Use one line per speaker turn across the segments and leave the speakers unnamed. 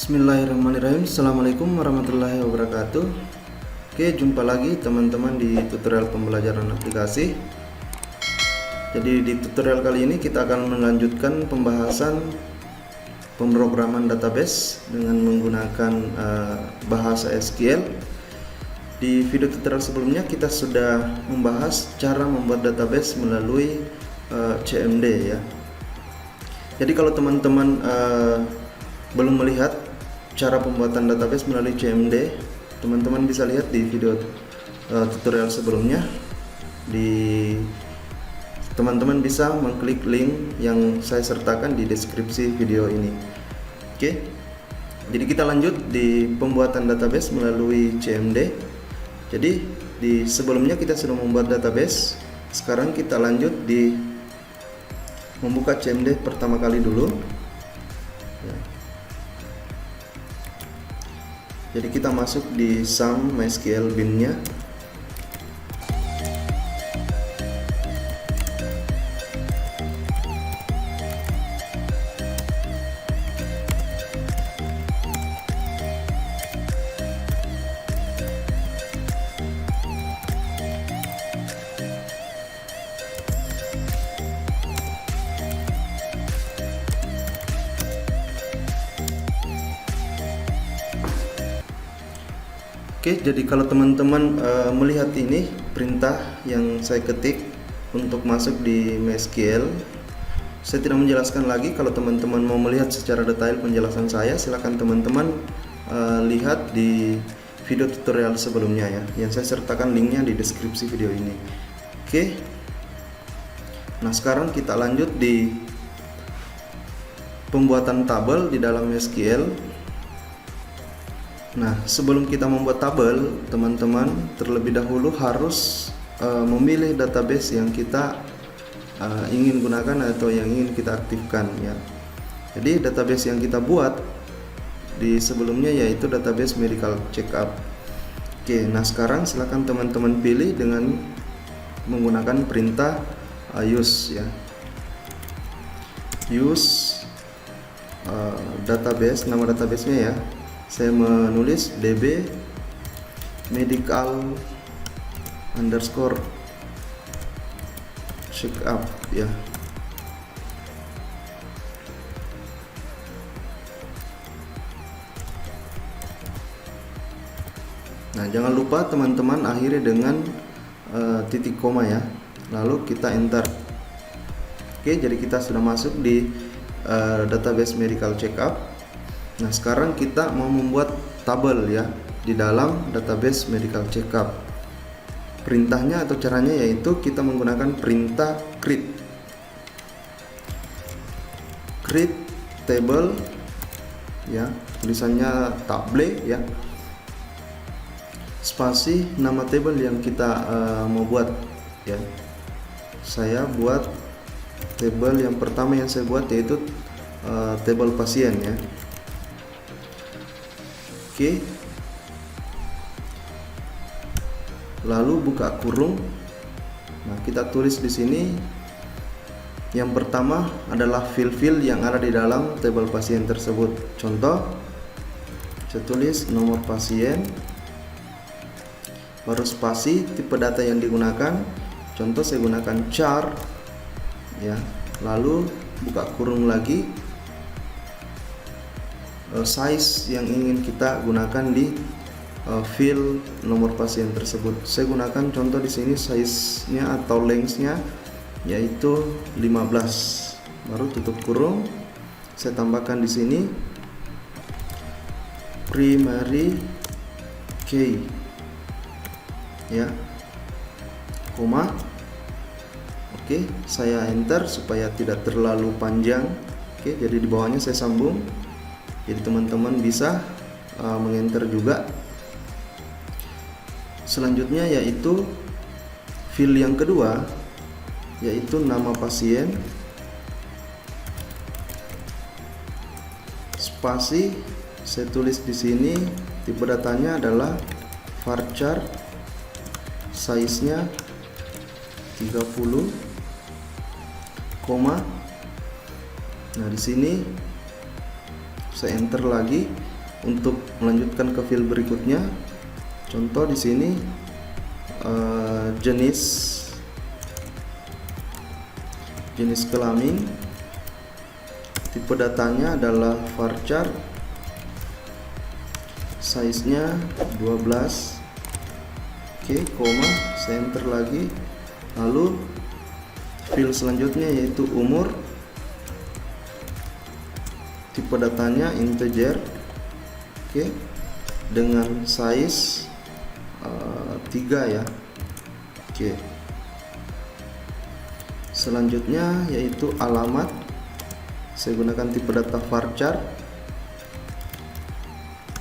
Bismillahirrahmanirrahim. Assalamualaikum warahmatullahi wabarakatuh. Oke, jumpa lagi teman-teman di tutorial pembelajaran aplikasi. Jadi di tutorial kali ini kita akan melanjutkan pembahasan pemrograman database dengan menggunakan bahasa SQL. Di video tutorial sebelumnya kita sudah membahas cara membuat database melalui CMD ya. Jadi kalau teman-teman belum melihat cara pembuatan database melalui CMD, teman-teman bisa lihat di video tutorial sebelumnya. Teman-teman bisa mengklik link yang saya sertakan di deskripsi video ini. Oke, jadi kita lanjut di pembuatan database melalui CMD. Jadi di sebelumnya kita sudah membuat database, sekarang kita lanjut di membuka CMD pertama kali dulu ya. Jadi kita masuk di sum MySQL bin-nya. Oke, jadi kalau teman-teman melihat ini perintah yang saya ketik untuk masuk di MySQL, saya tidak menjelaskan lagi. Kalau teman-teman mau melihat secara detail penjelasan saya, silakan teman-teman lihat di video tutorial sebelumnya ya, yang saya sertakan linknya di deskripsi video ini. Oke, nah sekarang kita lanjut di pembuatan tabel di dalam MySQL. Nah, sebelum kita membuat tabel, teman-teman terlebih dahulu harus memilih database yang kita ingin gunakan atau yang ingin kita aktifkan ya. Jadi database yang kita buat di sebelumnya yaitu database medical checkup. Oke, nah sekarang silakan teman-teman pilih dengan menggunakan perintah use ya. Use database, nama databasenya ya. Saya menulis db medical underscore checkup ya. Nah, jangan lupa teman-teman akhiri dengan titik koma ya, lalu kita enter. Oke, jadi kita sudah masuk di database medical checkup. Nah, sekarang kita mau membuat tabel ya di dalam database medical checkup. Perintahnya atau caranya yaitu kita menggunakan perintah create table ya, tulisannya table ya, spasi nama table yang kita mau buat ya. Saya buat table yang pertama yang saya buat yaitu table pasien ya. Oke, lalu buka kurung. Nah, kita tulis di sini yang pertama adalah field yang ada di dalam tabel pasien tersebut. Contoh, saya tulis nomor pasien, baru spasi tipe data yang digunakan. Contoh saya gunakan char ya. Lalu buka kurung lagi. Size yang ingin kita gunakan di field nomor pasien tersebut. Saya gunakan contoh di sini size-nya atau length-nya yaitu 15. Baru tutup kurung. Saya tambahkan di sini primary key ya, koma. Oke, saya enter supaya tidak terlalu panjang. Oke, jadi di bawahnya saya sambung. Jadi teman-teman bisa mengenter juga. Selanjutnya yaitu field yang kedua yaitu nama pasien, spasi saya tulis di sini tipe datanya adalah varchar, size-nya 30, koma. Nah, di sini saya enter lagi. untuk melanjutkan ke file berikutnya. Contoh di sini jenis kelamin, tipe datanya adalah varchar, size-nya 12. Oke, koma, saya enter lagi. Lalu file selanjutnya yaitu umur, tipe datanya integer. Oke, dengan size 3 ya. Oke, selanjutnya yaitu alamat, saya gunakan tipe data varchar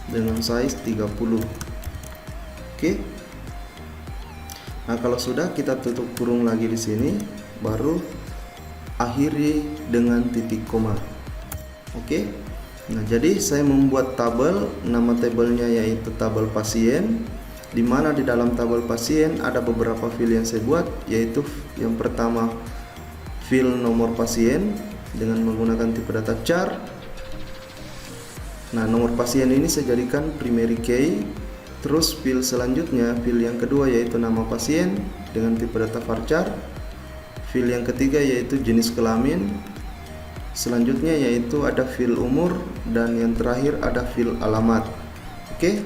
dengan size 30. Oke. Nah, kalau sudah, kita tutup kurung lagi di sini, baru akhiri dengan titik koma. Oke. Nah, jadi saya membuat tabel, nama tabelnya yaitu tabel pasien, di mana di dalam tabel pasien ada beberapa file yang saya buat, yaitu yang pertama file nomor pasien dengan menggunakan tipe data char. Nah, nomor pasien ini saya jadikan primary key. Terus file selanjutnya, file yang kedua yaitu nama pasien dengan tipe data varchar. File yang ketiga yaitu jenis kelamin. Selanjutnya yaitu ada file umur, dan yang terakhir ada file alamat. Oke.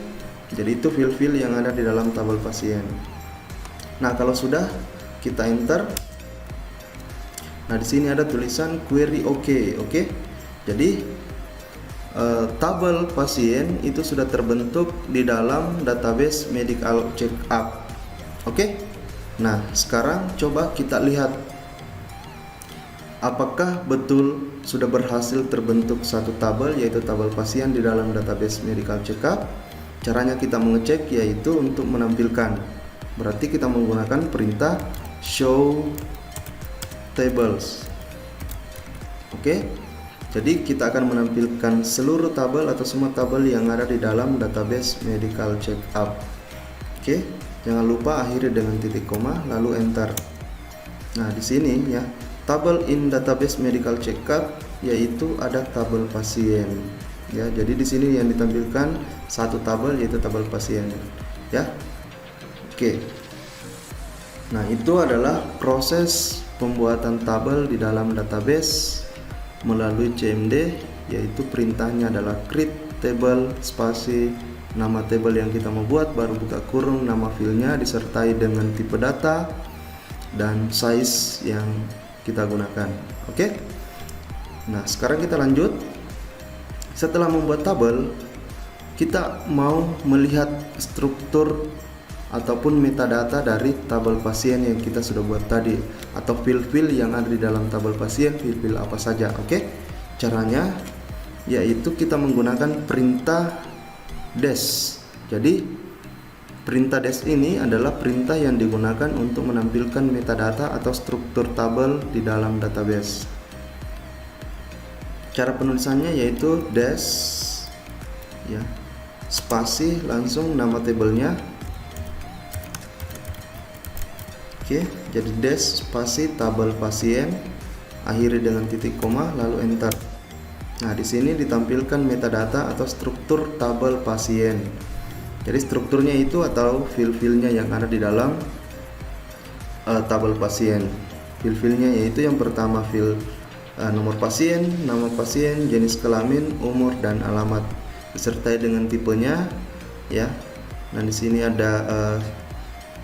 Jadi itu file-file yang ada di dalam tabel pasien. Nah, kalau sudah, kita enter. Nah, di sini ada tulisan query OK. Oke. Jadi tabel pasien itu sudah terbentuk di dalam database medical check up. Oke. Nah, sekarang coba kita lihat apakah betul sudah berhasil terbentuk satu tabel, yaitu tabel pasien di dalam database medical check up. Caranya kita mengecek yaitu untuk menampilkan. Berarti kita menggunakan perintah show tables. Oke. Jadi kita akan menampilkan seluruh tabel atau semua tabel yang ada di dalam database medical check up. Oke, jangan lupa akhiri dengan titik koma lalu enter. Nah, di sini ya, tabel in database medical check up yaitu ada tabel pasien. Ya, jadi di sini yang ditampilkan satu tabel yaitu tabel pasien. Ya. Oke. Nah, itu adalah proses pembuatan tabel di dalam database melalui CMD, yaitu perintahnya adalah create table spasi nama table yang kita mau buat, baru buka kurung nama filenya disertai dengan tipe data dan size yang kita gunakan. Oke. Nah, sekarang kita lanjut. Setelah membuat tabel, kita mau melihat struktur ataupun metadata dari tabel pasien yang kita sudah buat tadi, atau file-file yang ada di dalam tabel pasien, file-file apa saja. Oke. Caranya yaitu kita menggunakan perintah dash. Jadi perintah dash ini adalah perintah yang digunakan untuk menampilkan metadata atau struktur tabel di dalam database. Cara penulisannya yaitu dash ya, spasi langsung nama tabelnya. Oke, jadi dash spasi tabel pasien, akhiri dengan titik koma lalu enter. Nah, di sini ditampilkan metadata atau struktur tabel pasien. Jadi strukturnya itu atau file-filenya yang ada di dalam tabel pasien. File-filenya yaitu yang pertama file nomor pasien, nama pasien, jenis kelamin, umur dan alamat, disertai dengan tipenya ya. Nah, di sini ada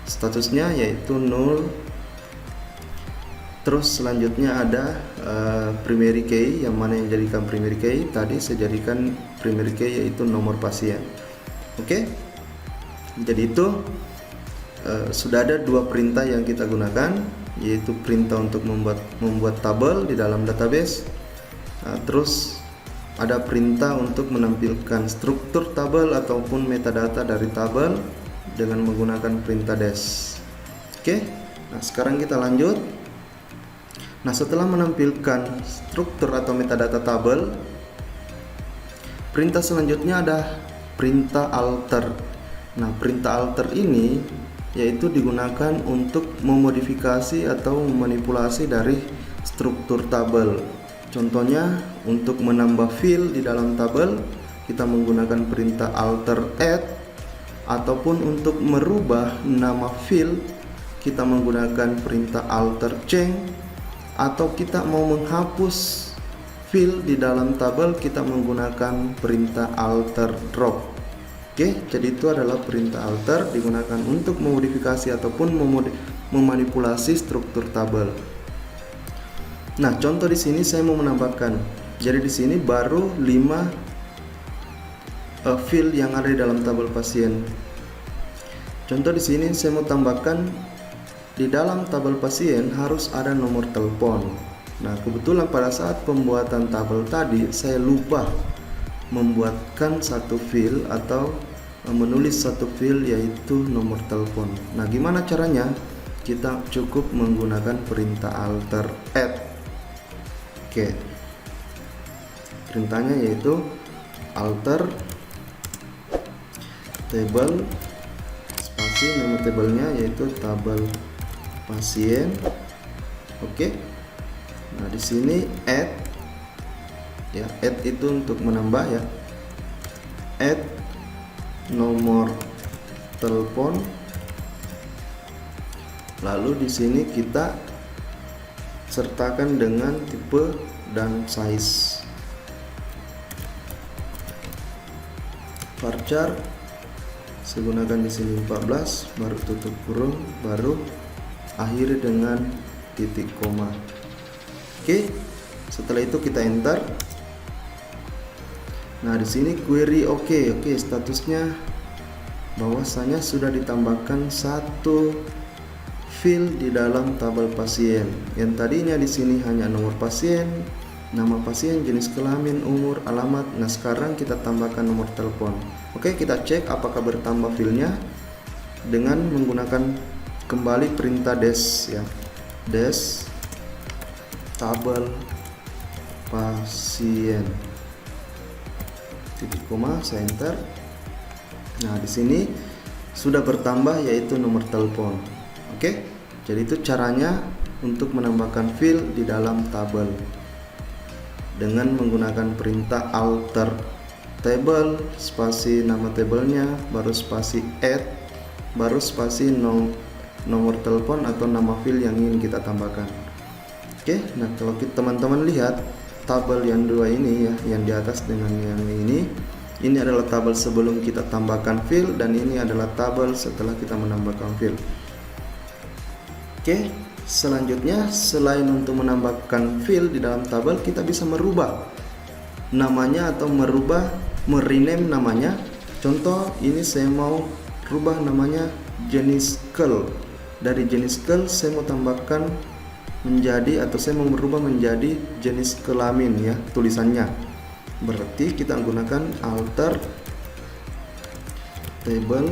statusnya yaitu null. Terus selanjutnya ada primary key, yang mana yang jadikan primary key tadi saya jadikan primary key yaitu nomor pasien. Oke. Jadi itu sudah ada dua perintah yang kita gunakan, yaitu perintah untuk membuat tabel di dalam database. Terus ada perintah untuk menampilkan struktur tabel ataupun metadata dari tabel dengan menggunakan perintah dash. Oke. Nah, sekarang kita lanjut. Nah, setelah menampilkan struktur atau metadata tabel, perintah selanjutnya ada perintah alter. Nah, perintah alter ini yaitu digunakan untuk memodifikasi atau memanipulasi dari struktur tabel. Contohnya untuk menambah field di dalam tabel kita menggunakan perintah alter add, ataupun untuk merubah nama field kita menggunakan perintah alter change, atau kita mau menghapus field di dalam tabel kita menggunakan perintah alter drop. Oke, jadi itu adalah perintah alter digunakan untuk memodifikasi ataupun memanipulasi struktur tabel. Nah, contoh di sini saya mau menambahkan. Jadi di sini baru 5 field yang ada di dalam tabel pasien. Contoh di sini saya mau tambahkan di dalam tabel pasien harus ada nomor telepon. Nah, kebetulan pada saat pembuatan tabel tadi saya lupa membuatkan satu field atau menulis satu field yaitu nomor telepon. Nah, gimana caranya? Kita cukup menggunakan perintah alter add. Oke. Perintahnya yaitu alter table spasi nama tabelnya yaitu tabel pasien. Oke. Nah, di sini add ya, add itu untuk menambah ya. Add nomor telepon. Lalu di sini kita sertakan dengan tipe dan size. Varchar saya gunakan di sini 14, baru tutup kurung, baru akhiri dengan titik koma. Oke, setelah itu kita enter. Nah, di sini query oke, statusnya bahwasanya sudah ditambahkan satu field di dalam tabel pasien. Yang tadinya di sini hanya nomor pasien, nama pasien, jenis kelamin, umur, alamat. Nah, sekarang kita tambahkan nomor telepon. Oke, kita cek apakah bertambah fieldnya dengan menggunakan kembali perintah dash ya. Dash tabel pasien titik koma, saya enter. Nah, di sini sudah bertambah yaitu nomor telepon. Oke, jadi itu caranya untuk menambahkan field di dalam tabel dengan menggunakan perintah alter table spasi nama tabelnya, baru spasi add, baru spasi nomor telepon atau nama field yang ingin kita tambahkan. Oke, nah kalau teman-teman lihat tabel yang dua ini ya, yang di atas dengan yang ini adalah tabel sebelum kita tambahkan field, dan ini adalah tabel setelah kita menambahkan field. Oke, selanjutnya selain untuk menambahkan field di dalam tabel, kita bisa merubah namanya atau merename namanya. Contoh ini saya mau rubah namanya jenis kel. Dari jenis kel saya mau tambahkan menjadi, atau saya mau merubah menjadi jenis kelamin ya tulisannya. Berarti kita gunakan alter table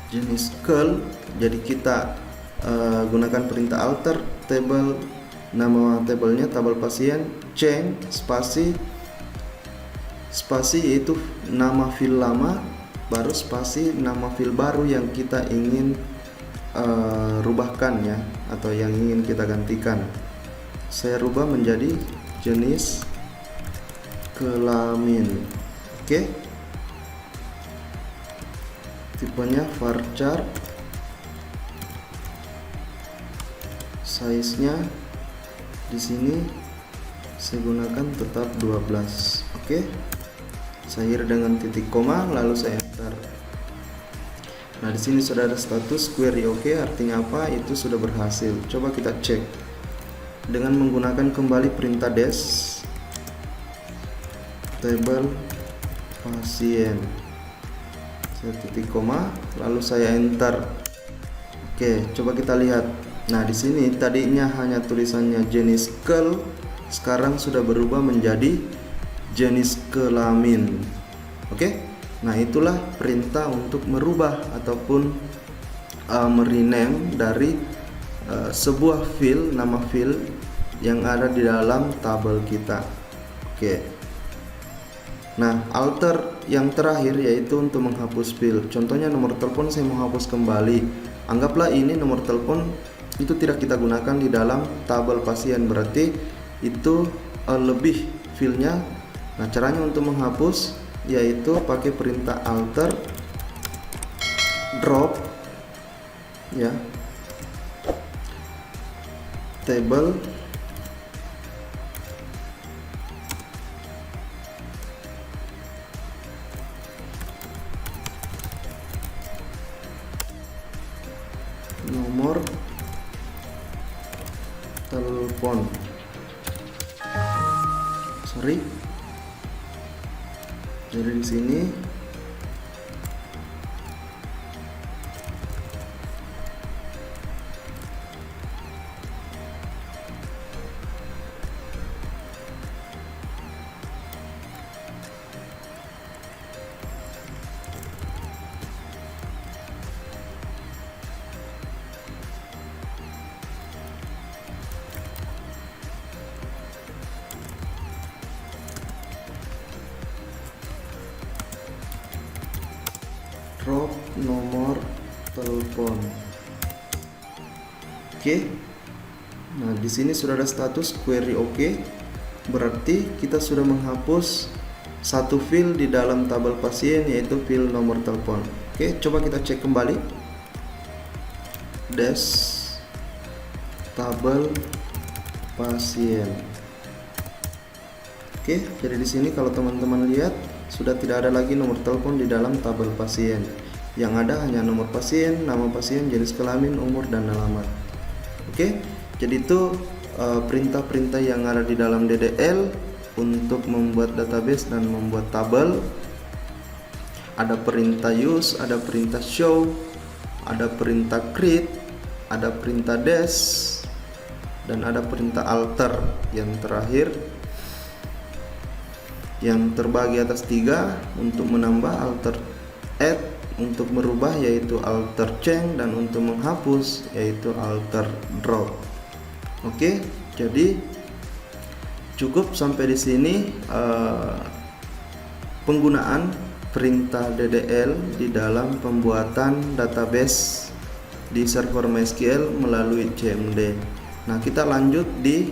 jenis kel. Jadi kita gunakan perintah alter table, nama tabelnya tabel pasien, change spasi yaitu nama field lama, baru spasi nama field baru yang kita ingin rubahkan ya, atau yang ingin kita gantikan. Saya rubah menjadi jenis kelamin. Oke, tipenya varchar, size-nya di sini saya gunakan tetap 12. Oke, saya akhiri dengan titik koma, lalu saya enter. Nah, di sini sudah ada status query oke, artinya apa? Itu sudah berhasil. Coba kita cek dengan menggunakan kembali perintah dash table pasien, saya titik koma, lalu saya enter. Oke, coba kita lihat. Nah, di sini tadinya hanya tulisannya jenis kel, sekarang sudah berubah menjadi jenis kelamin. Oke, nah itulah perintah untuk merubah ataupun merename dari sebuah field, nama field yang ada di dalam tabel kita. Oke. Nah, alter yang terakhir yaitu untuk menghapus field. Contohnya nomor telepon saya mau hapus kembali. Anggaplah ini nomor telepon itu tidak kita gunakan di dalam tabel pasien, berarti itu lebih fieldnya. Nah, caranya untuk menghapus yaitu pakai perintah alter drop ya, table nomor telepon. Jadi di sini drop nomor telepon. Oke. Nah, di sini sudah ada status query oke. Berarti kita sudah menghapus satu field di dalam tabel pasien, yaitu field nomor telepon. Oke, coba kita cek kembali. Dash tabel pasien. Oke, jadi di sini kalau teman-teman lihat sudah tidak ada lagi nomor telepon di dalam tabel pasien. Yang ada hanya nomor pasien, nama pasien, jenis kelamin, umur, dan alamat. Oke, jadi itu perintah-perintah yang ada di dalam DDL untuk membuat database dan membuat tabel. Ada perintah use, ada perintah show, ada perintah create, ada perintah dash, dan ada perintah alter yang terakhir, yang terbagi atas 3. Untuk menambah alter add, untuk merubah yaitu alter change, dan untuk menghapus yaitu alter drop. Oke, jadi cukup sampai di sini penggunaan perintah DDL di dalam pembuatan database di server MySQL melalui CMD. Nah, kita lanjut di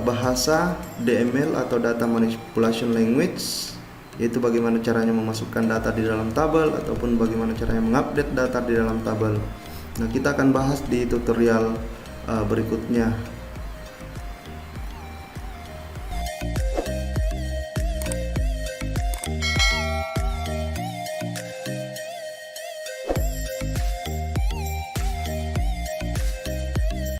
bahasa DML atau Data Manipulation Language, yaitu bagaimana caranya memasukkan data di dalam tabel ataupun bagaimana caranya mengupdate data di dalam tabel. Nah, kita akan bahas di tutorial berikutnya.